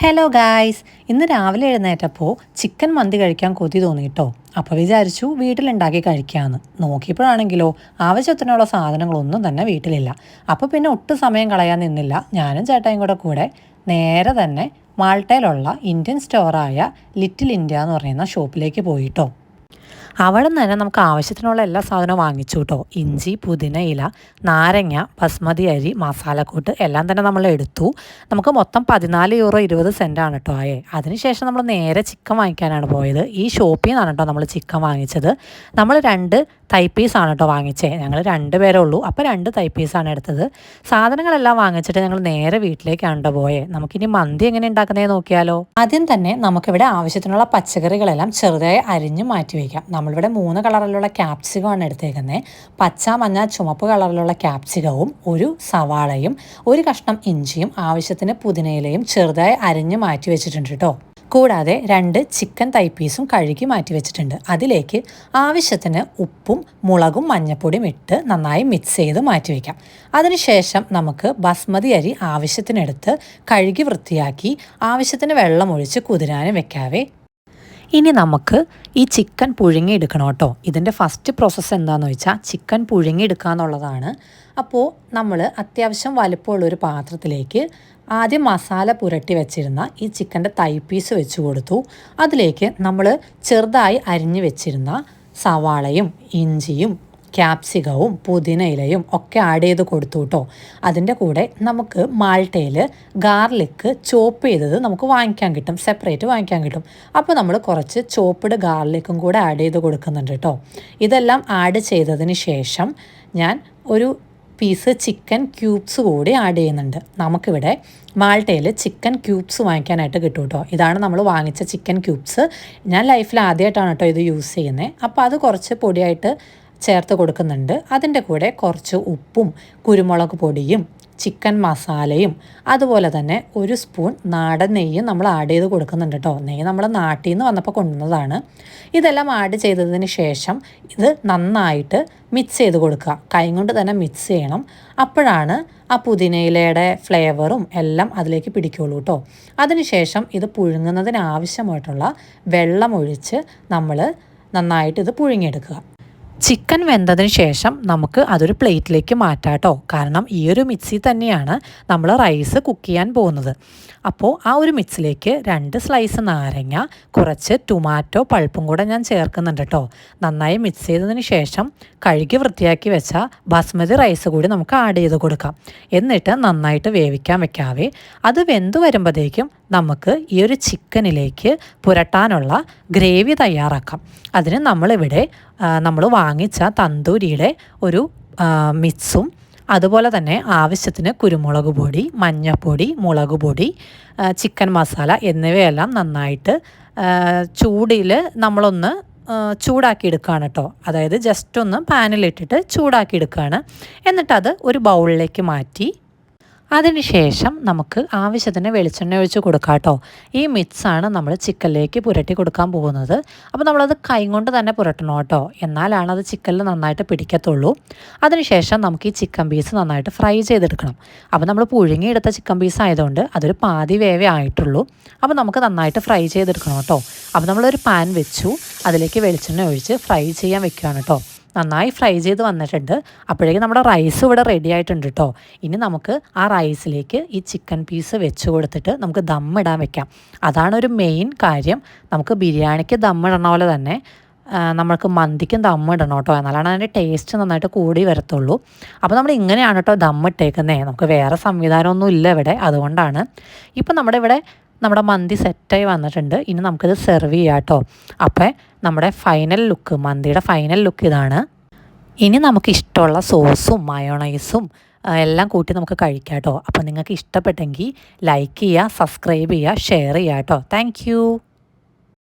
Hello guys, ഇന്ന് രാവിലെ എഴുന്നേറ്റപ്പോൾ ചിക്കൻ മന്തി കഴിക്കാൻ കൊതി തോന്നി കേട്ടോ. അപ്പോൾ വിചാരിച്ചു വീട്ടിലുണ്ടാക്കി കഴിക്കാമെന്ന്. നോക്കിയപ്പോഴാണെങ്കിലോ ആവശ്യത്തിനുള്ള സാധനങ്ങളൊന്നും തന്നെ വീട്ടിലില്ല. അപ്പോൾ പിന്നെ ഒട്ടും സമയം കളയാൻ നിന്നില്ല. ഞാനും ചേട്ടായും കൂടെ നേരെ തന്നെ മാൾട്ടയിലുള്ള ഇന്ത്യൻ സ്റ്റോറായ ലിറ്റിൽ ഇന്ത്യ എന്ന് പറയുന്ന ഷോപ്പിലേക്ക് പോയിട്ടോ. അവിടെ നിന്ന് തന്നെ നമുക്ക് ആവശ്യത്തിനുള്ള എല്ലാ സാധനവും വാങ്ങിച്ചു കേട്ടോ. ഇഞ്ചി, പുതിന ഇല, നാരങ്ങ, ബസ്മതി അരി, മസാലക്കൂട്ട് എല്ലാം തന്നെ നമ്മൾ എടുത്തു. നമുക്ക് മൊത്തം €14.20 കേട്ടോ ആയേ. അതിനുശേഷം നമ്മൾ നേരെ ചിക്കൻ വാങ്ങിക്കാനാണ് പോയത്. ഈ ഷോപ്പിൽ നിന്നാണ് കേട്ടോ നമ്മൾ ചിക്കൻ വാങ്ങിച്ചത്. നമ്മൾ 2 തൈ പീസാണ് കേട്ടോ വാങ്ങിച്ചത്. ഞങ്ങൾ 2 പേരേ ഉള്ളൂ. അപ്പോൾ 2 തൈ പീസാണ് എടുത്തത്. സാധനങ്ങളെല്ലാം വാങ്ങിച്ചിട്ട് ഞങ്ങൾ നേരെ വീട്ടിലേക്കാണ് കേട്ടോ പോയത്. നമുക്കിനി മന്തി എങ്ങനെ ഉണ്ടാക്കുന്നതെന്ന് നോക്കിയാലോ. ആദ്യം തന്നെ നമുക്കിവിടെ ആവശ്യത്തിനുള്ള പച്ചക്കറികളെല്ലാം ചെറുതായി അരിഞ്ഞ് മാറ്റി വയ്ക്കാം. നമ്മളിവിടെ 3 കളറിലുള്ള ക്യാപ്സിക്കമാണ് എടുത്തേക്കുന്നത്. പച്ച, മഞ്ഞ, ചുമപ്പ് കളറിലുള്ള ക്യാപ്സിക്കവും 1 സവാളയും 1 കഷ്ണം ഇഞ്ചിയും ആവശ്യത്തിന് പുതിനയിലയും ചെറുതായി അരിഞ്ഞ് മാറ്റി വെച്ചിട്ടുണ്ട് കേട്ടോ. കൂടാതെ 2 ചിക്കൻ തൈ പീസും കഴുകി മാറ്റി വെച്ചിട്ടുണ്ട്. അതിലേക്ക് ആവശ്യത്തിന് ഉപ്പും മുളകും മഞ്ഞൾപ്പൊടിയും ഇട്ട് നന്നായി മിക്സ് ചെയ്ത് മാറ്റി വയ്ക്കാം. അതിനുശേഷം നമുക്ക് ബസ്മതി അരി ആവശ്യത്തിനെടുത്ത് കഴുകി വൃത്തിയാക്കി ആവശ്യത്തിന് വെള്ളമൊഴിച്ച് കുതിരാനും വെക്കാവേ. ഇനി നമുക്ക് ഈ ചിക്കൻ പുഴുങ്ങിയെടുക്കണം കേട്ടോ. ഇതിൻ്റെ ഫസ്റ്റ് പ്രോസസ്സ് എന്താണെന്ന് വെച്ചാൽ ചിക്കൻ പുഴുങ്ങിയെടുക്കുക എന്നുള്ളതാണ്. അപ്പോൾ നമ്മൾ അത്യാവശ്യം വലുപ്പമുള്ളൊരു പാത്രത്തിലേക്ക് ആദ്യം മസാല പുരട്ടി വെച്ചിരുന്ന ഈ ചിക്കൻ്റെ തൈ പീസ് വെച്ച് കൊടുത്തു. അതിലേക്ക് നമ്മൾ ചെറുതായി അരിഞ്ഞു വെച്ചിരുന്ന സവാളയും ഇഞ്ചിയും ക്യാപ്സിക്കവും പുതിനയിലയും ഒക്കെ ആഡ് ചെയ്ത് കൊടുത്തു കേട്ടോ. അതിൻ്റെ കൂടെ നമുക്ക് മാൾട്ടയിൽ ഗാർലിക്ക് ചോപ്പ് ചെയ്തത് നമുക്ക് വാങ്ങിക്കാൻ കിട്ടും, സെപ്പറേറ്റ് വാങ്ങിക്കാൻ കിട്ടും. അപ്പോൾ നമ്മൾ കുറച്ച് ചോപ്പ്ഡ് ഗാർലിക്കും കൂടെ ആഡ് ചെയ്ത് കൊടുക്കുന്നുണ്ട് കേട്ടോ. ഇതെല്ലാം ആഡ് ചെയ്തതിന് ശേഷം ഞാൻ ഒരു പീസ് ചിക്കൻ ക്യൂബ്സ് കൂടി ആഡ് ചെയ്യുന്നുണ്ട്. നമുക്കിവിടെ മാൾട്ടയിൽ ചിക്കൻ ക്യൂബ്സ് വാങ്ങിക്കാനായിട്ട് കിട്ടും കേട്ടോ. ഇതാണ് നമ്മൾ വാങ്ങിച്ച ചിക്കൻ ക്യൂബ്സ്. ഞാൻ ലൈഫിൽ ആദ്യമായിട്ടാണ് കേട്ടോ ഇത് യൂസ് ചെയ്യുന്നത്. അപ്പോൾ അത് കുറച്ച് പൊടിയായിട്ട് ചേർത്ത് കൊടുക്കുന്നുണ്ട്. അതിൻ്റെ കൂടെ കുറച്ച് ഉപ്പും കുരുമുളക് പൊടിയും ചിക്കൻ മസാലയും അതുപോലെ തന്നെ 1 സ്പൂൺ നാടൻ നെയ്യും നമ്മൾ ആഡ് ചെയ്ത് കൊടുക്കുന്നുണ്ട് കേട്ടോ. നെയ്യ് നമ്മൾ നാട്ടിൽ നിന്ന് വന്നപ്പോൾ കൊണ്ടുവന്നതാണ്. ഇതെല്ലാം ആഡ് ചെയ്തതിന് ശേഷം ഇത് നന്നായിട്ട് മിക്സ് ചെയ്ത് കൊടുക്കുക. കൈ കൊണ്ട് തന്നെ മിക്സ് ചെയ്യണം. അപ്പോഴാണ് ആ പുതിനയിലയുടെ ഫ്ലേവറും എല്ലാം അതിലേക്ക് പിടിക്കുള്ളൂ കേട്ടോ. അതിനുശേഷം ഇത് പുഴുങ്ങുന്നതിന് ആവശ്യമായിട്ടുള്ള വെള്ളമൊഴിച്ച് നമ്മൾ നന്നായിട്ട് ഇത് പുഴുങ്ങിയെടുക്കുക. ചിക്കൻ വെന്തതിന് ശേഷം നമുക്ക് അതൊരു പ്ലേറ്റിലേക്ക് മാറ്റാം കേട്ടോ. കാരണം ഈ ഒരു മിക്സിൽ തന്നെയാണ് നമ്മൾ റൈസ് കുക്ക് ചെയ്യാൻ പോകുന്നത്. അപ്പോൾ ആ ഒരു മിക്സിലേക്ക് 2 സ്ലൈസ് നാരങ്ങ, കുറച്ച് ടൊമാറ്റോ പൾപ്പും കൂടെ ഞാൻ ചേർക്കുന്നുണ്ട് കേട്ടോ. നന്നായി മിക്സ് ചെയ്തതിന് ശേഷം കഴുകി വൃത്തിയാക്കി വെച്ച ബാസ്മതി റൈസ് കൂടി നമുക്ക് ആഡ് ചെയ്ത് കൊടുക്കാം. എന്നിട്ട് നന്നായിട്ട് വേവിക്കാൻ വെക്കാവേ. അത് വെന്ത് വരുമ്പോഴത്തേക്കും നമുക്ക് ഈ ഒരു ചിക്കനിലേക്ക് പുരട്ടാനുള്ള ഗ്രേവി തയ്യാറാക്കാം. അതിന് നമ്മളിവിടെ നമ്മൾ വാങ്ങിച്ച തന്തൂരിയുടെ ഒരു മിക്സും അതുപോലെ തന്നെ ആവശ്യത്തിന് കുരുമുളക് പൊടി, മഞ്ഞൾപ്പൊടി, മുളക് പൊടി, ചിക്കൻ മസാല എന്നിവയെല്ലാം നന്നായിട്ട് ചൂടിൽ നമ്മളൊന്ന് ചൂടാക്കി എടുക്കുകയാണ് കേട്ടോ. അതായത് ജസ്റ്റ് ഒന്ന് പാനിലിട്ടിട്ട് ചൂടാക്കി എടുക്കുകയാണ്. എന്നിട്ടത് ഒരു ബൗളിലേക്ക് മാറ്റി അതിനുശേഷം നമുക്ക് ആവശ്യത്തിന് വെളിച്ചെണ്ണ ഒഴിച്ച് കൊടുക്കാം കേട്ടോ. ഈ മിക്സാണ് നമ്മൾ ചിക്കനിലേക്ക് പുരട്ടി കൊടുക്കാൻ പോകുന്നത്. അപ്പോൾ നമ്മളത് കൈ കൊണ്ട് തന്നെ പുരട്ടണം കേട്ടോ. എന്നാലാണ് അത് ചിക്കനിൽ നന്നായിട്ട് പിടിക്കത്തുള്ളൂ. അതിനുശേഷം നമുക്ക് ഈ ചിക്കൻ പീസ് നന്നായിട്ട് ഫ്രൈ ചെയ്തെടുക്കണം. അപ്പോൾ നമ്മൾ പുഴുങ്ങിയെടുത്ത ചിക്കൻ പീസ് ആയതുകൊണ്ട് അതൊരു പാതി വേവേ ആയിട്ടുള്ളൂ. അപ്പോൾ നമുക്ക് നന്നായിട്ട് ഫ്രൈ ചെയ്തെടുക്കണം കേട്ടോ. അപ്പോൾ നമ്മളൊരു പാൻ വെച്ചു, അതിലേക്ക് വെളിച്ചെണ്ണ ഒഴിച്ച് ഫ്രൈ ചെയ്യാൻ വെക്കുകയാണ് കേട്ടോ. നന്നായി ഫ്രൈ ചെയ്ത് വന്നിട്ടുണ്ട്. അപ്പോഴേക്കും നമ്മുടെ റൈസ് ഇവിടെ റെഡി ആയിട്ടുണ്ട് കേട്ടോ. ഇനി നമുക്ക് ആ റൈസിലേക്ക് ഈ ചിക്കൻ പീസ് വെച്ച് കൊടുത്തിട്ട് നമുക്ക് ദമ്മിടാൻ വെക്കാം. അതാണ് ഒരു മെയിൻ കാര്യം. നമുക്ക് ബിരിയാണിക്ക് ദമ്മിടണ പോലെ തന്നെ നമുക്ക് മന്തിക്കും ദമ്മിടണം കേട്ടോ. എന്നാലാണ് അതിൻ്റെ ടേസ്റ്റ് നന്നായിട്ട് കൂടി വരത്തുള്ളൂ. അപ്പോൾ നമ്മൾ ഇങ്ങനെയാണ് കേട്ടോ ദമ്മിട്ടേക്കുന്നത്. നമുക്ക് വേറെ സംവിധാനമൊന്നും ഇല്ല ഇവിടെ, അതുകൊണ്ടാണ്. ഇപ്പം നമ്മുടെ മന്തി സെറ്റായി വന്നിട്ടുണ്ട്. ഇനി നമുക്കിത് സെർവ് ചെയ്യാം കേട്ടോ. അപ്പോൾ നമ്മുടെ ഫൈനൽ ലുക്ക്, മന്തിയുടെ ഫൈനൽ ലുക്ക് ഇതാണ്. ഇനി നമുക്ക് ഇഷ്ടമുള്ള സോസും മയോണൈസും എല്ലാം കൂട്ടി നമുക്ക് കഴിക്കാം കേട്ടോ. അപ്പോൾ നിങ്ങൾക്ക് ഇഷ്ടപ്പെട്ടെങ്കിൽ ലൈക്ക് ചെയ്യുക, സബ്സ്ക്രൈബ് ചെയ്യുക, ഷെയർ ചെയ്യുക കേട്ടോ. താങ്ക്